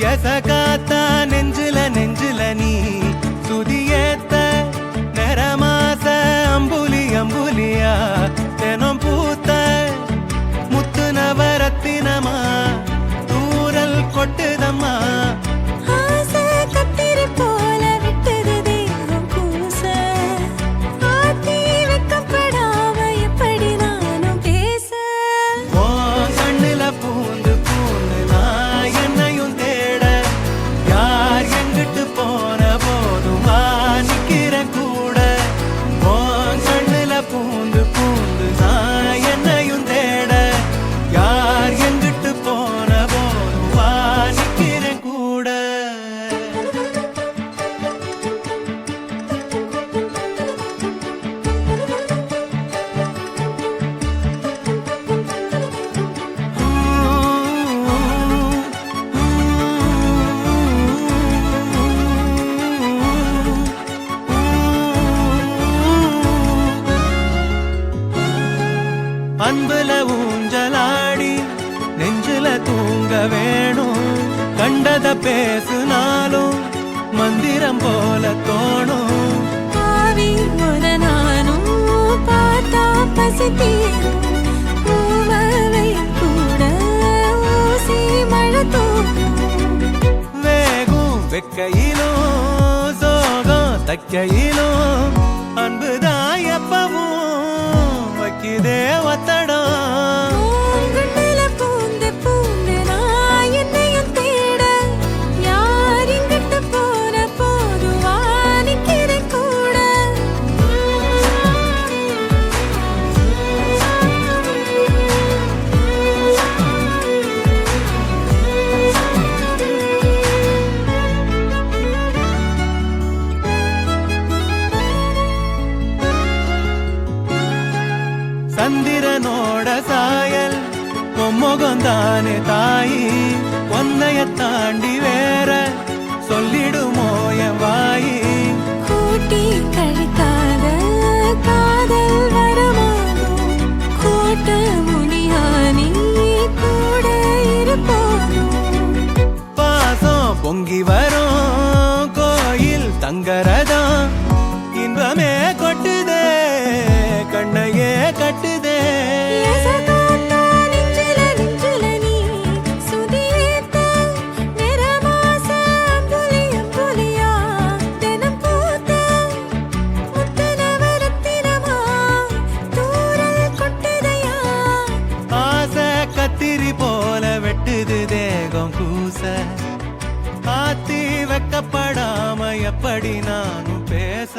எசகாத்தா நெஞ்சில நெஞ்சில நீ சுதியேத்த நிறமாச அம்புலி அம்புலியா தினம் பூத்த முத்து நவரத்தினமா தூரல் கொட்டுதம்மா அன்புல ஊஞ்சலாடி நெஞ்சில தூங்க வேணும் கண்டத பேசுனாலும் மந்திரம் போல தோணும் ஆவி ஒரு நானும் பார்த்தா பசி தீரும் பூவவை கூட ஊசி மழை தூக்கும் வேகும் வெக்கையிலும் சோகம் தக்கையிலும் அன்புதான் எப்பவும் வைக்குதே ஒத்தடம் சந்திரனோட சாயல் பொம்மொகந்தானே தாயி ஒன்னைய தாண்டி வேற சொல்லிடுமோ என் வாயி கூட்டி கழிக்காத காதல் வரமானோ கோட்ட முனியானி கூட இருப்போனோ பாசம் பொங்கி வரும் கோயில் தங்கரதம் இன்பமே கொட்டுதே கண்ணையே கட்டுதே கத்திரி போல வெட்டுது தேகம் கூச ஆத்தி வைக்கப்படாம எப்படி நானும் பேச